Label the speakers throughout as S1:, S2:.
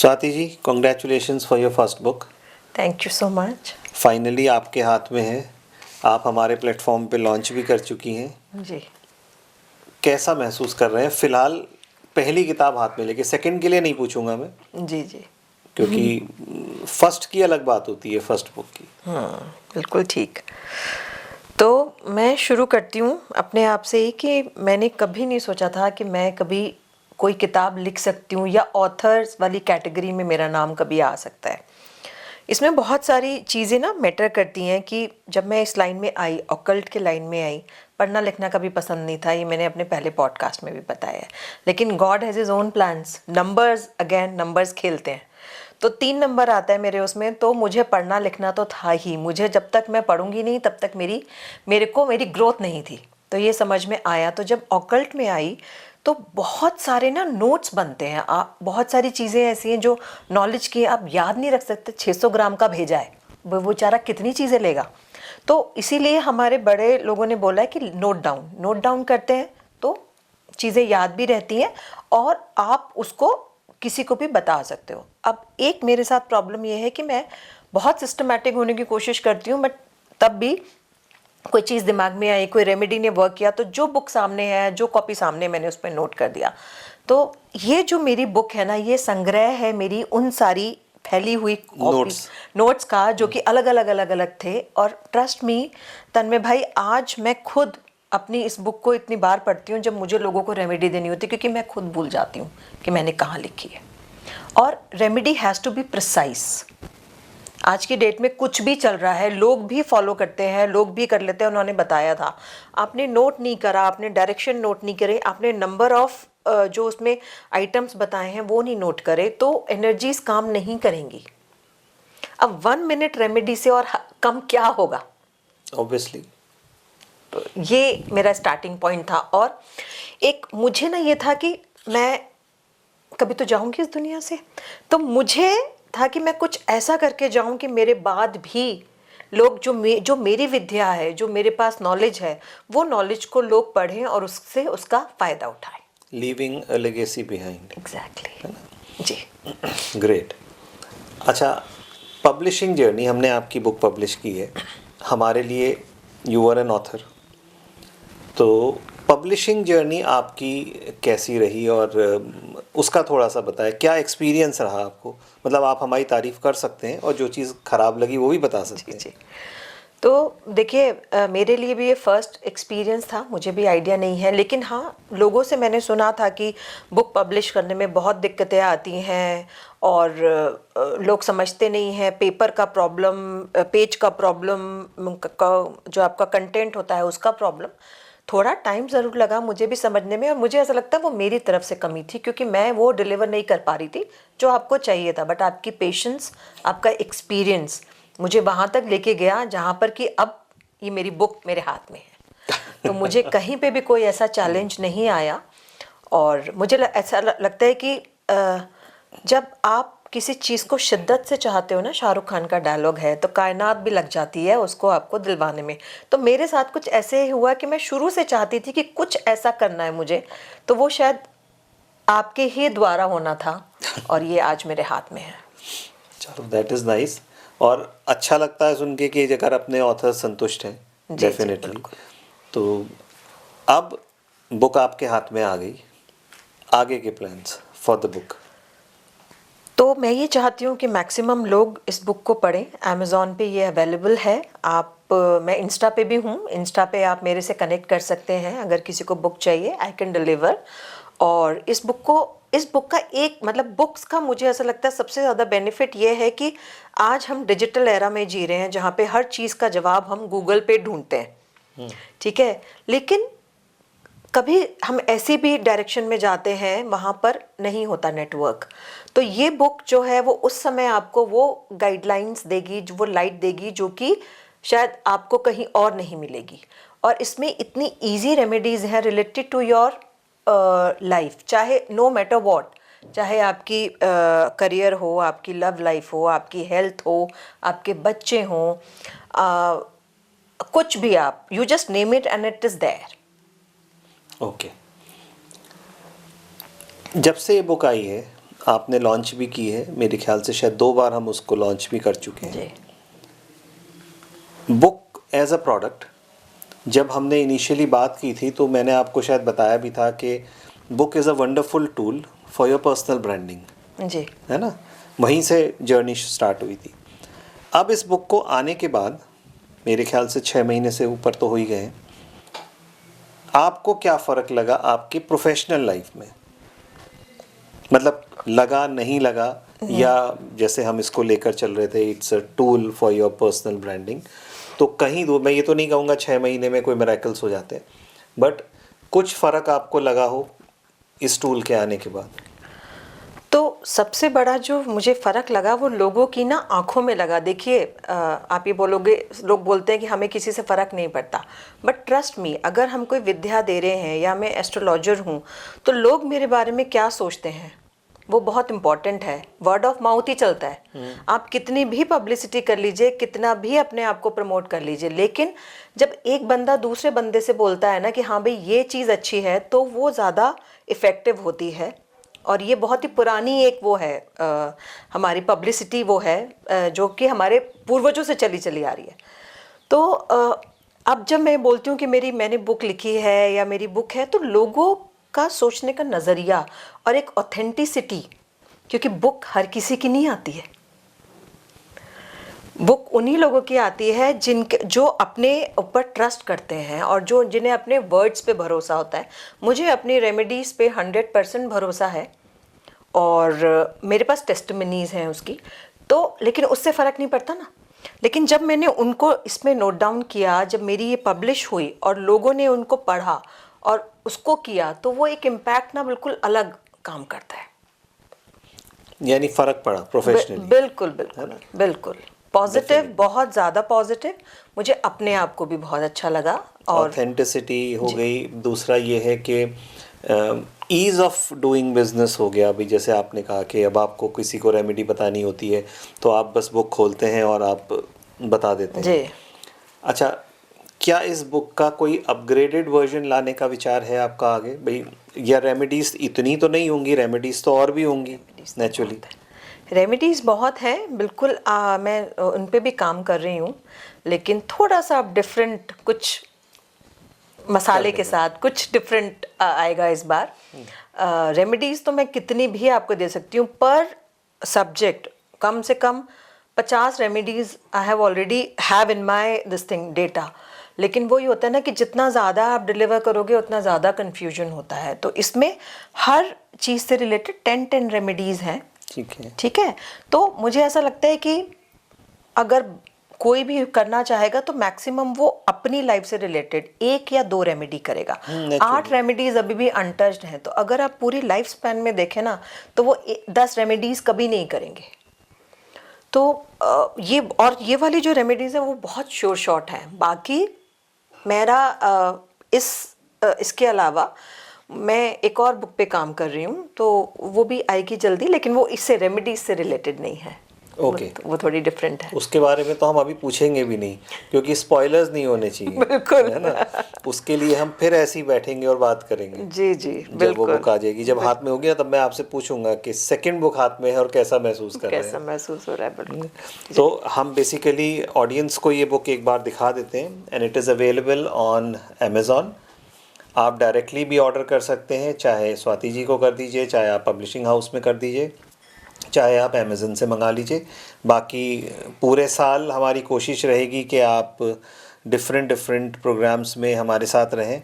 S1: Swati ji, congratulations for your first book.
S2: Thank you so much.
S1: Finally आपके हाथ में है, आप हमारे प्लेटफॉर्म पे लॉन्च भी कर चुकी हैं।
S2: जी,
S1: कैसा महसूस कर रहे हैं फिलहाल पहली किताब हाथ में लेके? सेकंड के लिए नहीं पूछूंगा मैं,
S2: जी जी।
S1: क्योंकि फर्स्ट की अलग बात होती है, फर्स्ट बुक की।
S2: बिल्कुल ठीक। तो मैं शुरू करती हूँ अपने आप से ही कि मैंने कभी नहीं सोचा था कि मैं कभी कोई किताब लिख सकती हूँ या ऑथर्स वाली कैटेगरी में मेरा नाम कभी आ सकता है। इसमें बहुत सारी चीज़ें ना मैटर करती हैं कि जब मैं इस लाइन में आई, ऑकल्ट के लाइन में आई, पढ़ना लिखना कभी पसंद नहीं था, ये मैंने अपने पहले पॉडकास्ट में भी बताया है। लेकिन God has his own plans, numbers again numbers खेलते हैं। तो 3 नंबर आता है मेरे उसमें, तो मुझे पढ़ना लिखना तो था ही। मुझे जब तक मैं पढ़ूंगी नहीं तब तक मेरी ग्रोथ नहीं थी। तो ये समझ में आया। तो जब ऑकल्ट में आई तो बहुत सारे ना नोट्स बनते हैं। आप बहुत सारी चीज़ें ऐसी हैं जो नॉलेज की आप याद नहीं रख सकते। 600 ग्राम का भेजा है, वो बेचारा कितनी चीज़ें लेगा। तो इसीलिए हमारे बड़े लोगों ने बोला है कि नोट डाउन करते हैं तो चीज़ें याद भी रहती हैं और आप उसको किसी को भी बता सकते हो। अब एक मेरे साथ प्रॉब्लम ये है कि मैं बहुत सिस्टमैटिक होने की कोशिश करती हूँ, बट तब भी कोई चीज़ दिमाग में आई, कोई रेमेडी ने वर्क किया तो जो बुक सामने है, जो कॉपी सामने, मैंने उस पर नोट कर दिया। तो ये जो मेरी बुक है ना, ये संग्रह है मेरी उन सारी फैली हुई नोट्स का, जो कि अलग अलग थे। और ट्रस्ट मी तन्मय भाई, आज मैं खुद अपनी इस बुक को इतनी बार पढ़ती हूँ जब मुझे लोगों को रेमेडी देनी होती है, क्योंकि मैं खुद भूल जाती हूँ कि मैंने कहाँ लिखी है। और remedy has to be precise. आज की डेट में कुछ भी चल रहा है, लोग भी फॉलो करते हैं, लोग भी कर लेते हैं। उन्होंने बताया था, आपने नोट नहीं करा, आपने डायरेक्शन नोट नहीं करे, आपने नंबर ऑफ जो उसमें आइटम्स बताए हैं वो नहीं नोट करे, तो एनर्जीज काम नहीं करेंगी। अब 1 मिनट रेमेडी से और कम क्या होगा?
S1: ऑब्वियसली।
S2: तो ये मेरा स्टार्टिंग पॉइंट था। और एक मुझे ना ये था कि मैं कभी तो जाऊंगी इस दुनिया से, तो मुझे था कि मैं कुछ ऐसा करके जाऊं कि मेरे बाद भी लोग जो मेरी विद्या है, जो मेरे पास नॉलेज है, वो नॉलेज को लोग पढ़ें और उससे उसका फायदा उठाएं।
S1: Leaving a legacy behind.
S2: Exactly जी।
S1: ग्रेट। अच्छा, पब्लिशिंग जर्नी, हमने आपकी बुक पब्लिश की है, हमारे लिए यू आर एन ऑथर, तो पब्लिशिंग जर्नी आपकी कैसी रही और उसका थोड़ा सा बताएं। क्या एक्सपीरियंस रहा आपको? मतलब आप हमारी तारीफ़ कर सकते हैं और जो चीज़ ख़राब लगी वो भी बता सकते हैं।
S2: जी। तो देखिए, मेरे लिए भी ये फर्स्ट एक्सपीरियंस था, मुझे भी आइडिया नहीं है। लेकिन हाँ, लोगों से मैंने सुना था कि बुक पब्लिश करने में बहुत दिक्कतें आती हैं और लोग समझते नहीं हैं। पेपर का प्रॉब्लम, पेज का प्रॉब्लम, जो आपका कंटेंट होता है उसका प्रॉब्लम। थोड़ा टाइम ज़रूर लगा मुझे भी समझने में, और मुझे ऐसा लगता है वो मेरी तरफ से कमी थी, क्योंकि मैं वो डिलीवर नहीं कर पा रही थी जो आपको चाहिए था। बट आपकी पेशेंस, आपका एक्सपीरियंस मुझे वहाँ तक लेके गया जहाँ पर कि अब ये मेरी बुक मेरे हाथ में है। तो मुझे कहीं पे भी कोई ऐसा चैलेंज नहीं आया। और मुझे ऐसा लगता है कि जब आप किसी चीज़ को शिद्दत से चाहते हो ना, शाहरुख खान का डायलॉग है, तो कायनात भी लग जाती है उसको आपको दिलवाने में। तो मेरे साथ कुछ ऐसे ही हुआ कि मैं शुरू से चाहती थी कि कुछ ऐसा करना है मुझे, तो वो शायद आपके ही द्वारा होना था और ये आज मेरे हाथ में है।
S1: चलो, दैट इज़ नाइस। और अच्छा लगता है सुन के कि अगर अपने ऑथर संतुष्ट हैं, डेफिनेटली। तो अब बुक आपके हाथ में आ गई, आगे के प्लान्स फॉर द बुक?
S2: तो मैं ये चाहती हूँ कि मैक्सिमम लोग इस बुक को पढ़ें। अमेज़ॉन पे ये अवेलेबल है। मैं इंस्टा पे भी हूँ, इंस्टा पे आप मेरे से कनेक्ट कर सकते हैं अगर किसी को बुक चाहिए, आई कैन डिलीवर। और इस बुक का एक मतलब बुक्स का मुझे ऐसा लगता है सबसे ज़्यादा बेनिफिट ये है कि आज हम डिजिटल एरा में जी रहे हैं जहाँ पे हर चीज़ का जवाब हम गूगल पे ढूंढते हैं, ठीक है। लेकिन कभी हम ऐसी भी डायरेक्शन में जाते हैं वहाँ पर नहीं होता नेटवर्क। तो ये बुक जो है वो उस समय आपको वो गाइडलाइंस देगी, वो लाइट देगी जो कि शायद आपको कहीं और नहीं मिलेगी। और इसमें इतनी इजी रेमेडीज हैं रिलेटेड टू योर लाइफ, चाहे नो मैटर व्हाट, चाहे आपकी करियर हो, आपकी लव लाइफ हो, आपकी हेल्थ हो, आपके बच्चे हों, कुछ भी, आप you just name it and it is there.
S1: Okay. जब से ये बुक आई है आपने लॉन्च भी की है, मेरे ख्याल से शायद 2 बार हम उसको लॉन्च भी कर चुके हैं।
S2: जी
S1: बुक एज अ प्रोडक्ट, जब हमने इनिशियली बात की थी तो मैंने आपको शायद बताया भी था कि book is a wonderful tool for your personal branding,
S2: जी
S1: है ना। वहीं से जर्नी स्टार्ट हुई थी। अब इस बुक को आने के बाद मेरे ख्याल से 6 महीने से ऊपर तो हो ही गए हैं, आपको क्या फ़र्क लगा आपकी प्रोफेशनल लाइफ में? मतलब लगा, नहीं लगा, या जैसे हम इसको लेकर चल रहे थे it's a tool for your personal branding, तो कहीं दो, मैं ये तो नहीं कहूँगा 6 महीने में कोई मिरेकल्स हो जाते हैं, बट कुछ फ़र्क आपको लगा हो इस टूल के आने के बाद?
S2: तो सबसे बड़ा जो मुझे फ़र्क लगा वो लोगों की ना आंखों में लगा। देखिए आप ये बोलोगे, लोग बोलते हैं कि हमें किसी से फ़र्क नहीं पड़ता, बट ट्रस्ट मी, अगर हम कोई विद्या दे रहे हैं या मैं एस्ट्रोलॉजर हूँ तो लोग मेरे बारे में क्या सोचते हैं वो बहुत इंपॉर्टेंट है। वर्ड ऑफ माउथ ही चलता है। आप कितनी भी पब्लिसिटी कर लीजिए, कितना भी अपने आप को प्रमोट कर लीजिए, लेकिन जब एक बंदा दूसरे बंदे से बोलता है ना कि हाँ भाई ये चीज़ अच्छी है, तो वो ज़्यादा इफ़ेक्टिव होती है। और ये बहुत ही पुरानी एक वो है हमारी पब्लिसिटी वो है जो कि हमारे पूर्वजों से चली चली आ रही है। तो अब जब मैं बोलती हूँ कि मैंने बुक लिखी है या मेरी बुक है, तो लोगों का सोचने का नज़रिया और एक ऑथेंटिसिटी, क्योंकि बुक हर किसी की नहीं आती है। बुक उन्हीं लोगों की आती है जो अपने ऊपर ट्रस्ट करते हैं और जिन्हें अपने वर्ड्स पे भरोसा होता है। मुझे अपनी रेमेडीज़ पे 100% भरोसा है और मेरे पास टेस्टिमनीज़ हैं उसकी, तो लेकिन उससे फ़र्क नहीं पड़ता ना। लेकिन जब मैंने उनको इसमें नोट डाउन किया, जब मेरी ये पब्लिश हुई और लोगों ने उनको पढ़ा और उसको किया, तो वो एक इम्पैक्ट ना बिल्कुल अलग काम करता है।
S1: यानी फ़र्क पड़ा प्रोफेशनली?
S2: बिल्कुल बिल्कुल बिल्कुल पॉजिटिव, बहुत ज़्यादा पॉजिटिव। मुझे अपने आप को भी बहुत अच्छा लगा। और
S1: ऑथेंटिसिटी हो गई, दूसरा ये है कि ईज़ ऑफ डूइंग बिजनेस हो गया। अभी जैसे आपने कहा कि अब आपको किसी को रेमेडी बतानी होती है तो आप बस बुक खोलते हैं और आप बता देते हैं।
S2: जी
S1: अच्छा, क्या इस बुक का कोई अपग्रेडेड वर्जन लाने का विचार है आपका आगे भाई? या रेमेडीज इतनी तो नहीं होंगी, रेमेडीज तो और भी होंगी नेचुरली।
S2: रेमेडीज़ बहुत हैं बिल्कुल। मैं उन पे भी काम कर रही हूँ, लेकिन थोड़ा सा अब डिफरेंट, कुछ मसाले के साथ कुछ डिफरेंट आएगा इस बार। रेमेडीज़ तो मैं कितनी भी आपको दे सकती हूँ, पर सब्जेक्ट कम से कम 50 remedies I have already have in my this thing data. लेकिन वही होता है ना कि जितना ज़्यादा आप डिलीवर करोगे उतना ज़्यादा कन्फ्यूजन होता है। तो इसमें हर चीज़ से रिलेटेड 10 रेमेडीज़ हैं। ठीक है। तो मुझे ऐसा लगता है कि अगर कोई भी करना चाहेगा तो मैक्सिमम वो अपनी लाइफ से रिलेटेड 1 या 2 रेमेडी करेगा। 8 रेमेडीज अभी भी अनटच्ड हैं, तो अगर आप पूरी लाइफ स्पैन में देखें ना तो वो 10 रेमेडीज कभी नहीं करेंगे। तो ये वाली जो रेमेडीज है वो बहुत श्योर शॉट है। बाकी मेरा इसके अलावा मैं एक और बुक पे काम कर रही हूँ, तो वो भी आएगी जल्दी, लेकिन वो इससे रेमेडीज से रिलेटेड नहीं है।
S1: ओके
S2: वो थोड़ी डिफरेंट है।
S1: उसके बारे में तो हम अभी पूछेंगे भी नहीं, क्योंकि स्पॉयलर्स नहीं होने चाहिए।
S2: बिल्कुल,
S1: है ना। उसके लिए हम फिर ऐसे ही बैठेंगे और बात करेंगे।
S2: जी जी बिल्कुल।
S1: जब वो बुक आ जाएगी, जब हाथ में होगी ना, तब मैं आपसे पूछूंगा कि सेकंड बुक हाथ में है और कैसा महसूस कर रहे हैं।
S2: कैसा महसूस हो रहा है। बिल्कुल।
S1: तो हम बेसिकली ऑडियंस को ये बुक एक बार दिखा देते हैं, and it is available on Amazon. आप डायरेक्टली भी ऑर्डर कर सकते हैं, चाहे स्वाति जी को कर दीजिए, चाहे आप पब्लिशिंग हाउस में कर दीजिए, चाहे आप अमेज़न से मंगा लीजिए। बाकी पूरे साल हमारी कोशिश रहेगी कि आप डिफरेंट प्रोग्राम्स में हमारे साथ रहें,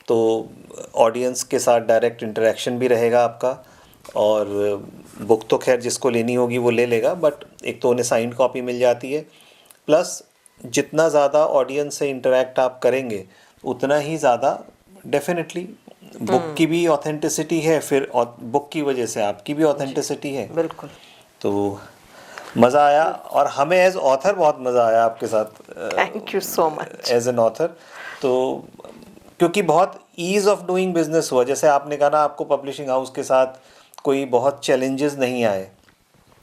S1: तो ऑडियंस के साथ डायरेक्ट इंटरेक्शन भी रहेगा आपका। और बुक तो खैर जिसको लेनी होगी वो ले लेगा, बट एक तो उन्हें साइंड कॉपी मिल जाती है, प्लस जितना ज़्यादा ऑडियंस से इंटरेक्ट आप करेंगे उतना ही ज़्यादा डेफिनेटली बुक की भी ऑथेंटिसिटी है, फिर बुक की वजह से आपकी भी ऑथेंटिसिटी है।
S2: बिल्कुल।
S1: तो मज़ा आया, और हमें एज ऑथर बहुत मज़ा आया आपके साथ।
S2: Thank you so much.
S1: As an author, तो क्योंकि बहुत ईज़ ऑफ डूइंग बिजनेस हुआ, जैसे आपने कहा ना, आपको पब्लिशिंग हाउस के साथ कोई बहुत चैलेंजेस नहीं आए।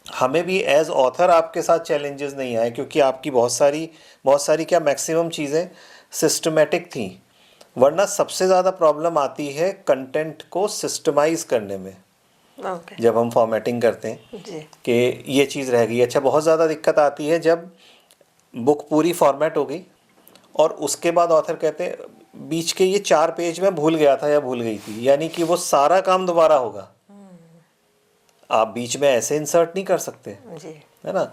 S1: हमें भी एज ऑथर आपके साथ चैलेंजेस नहीं आए, क्योंकि आपकी बहुत सारी क्या मैक्सिमम चीज़ें सिस्टमेटिक थी। वरना सबसे ज़्यादा प्रॉब्लम आती है कंटेंट को सिस्टमाइज़ करने में।
S2: ओके
S1: जब हम फॉर्मेटिंग करते हैं
S2: जी
S1: कि ये चीज़ रह गई। अच्छा, बहुत ज़्यादा दिक्कत आती है जब बुक पूरी फॉर्मेट हो गई और उसके बाद ऑथर कहते हैं बीच के ये 4 पेज में भूल गया था या भूल गई थी, यानी कि वो सारा काम दोबारा होगा। आप बीच में ऐसे इंसर्ट नहीं कर सकते,
S2: जी
S1: है ना।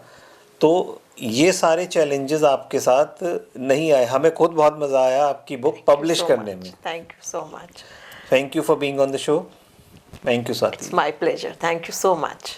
S1: तो ये सारे चैलेंजेस आपके साथ नहीं आए। हमें खुद बहुत मज़ा आया आपकी बुक पब्लिश करने में।
S2: Thank you so much
S1: thank you for being on the show. Thank you Swati.
S2: It's my pleasure thank you so much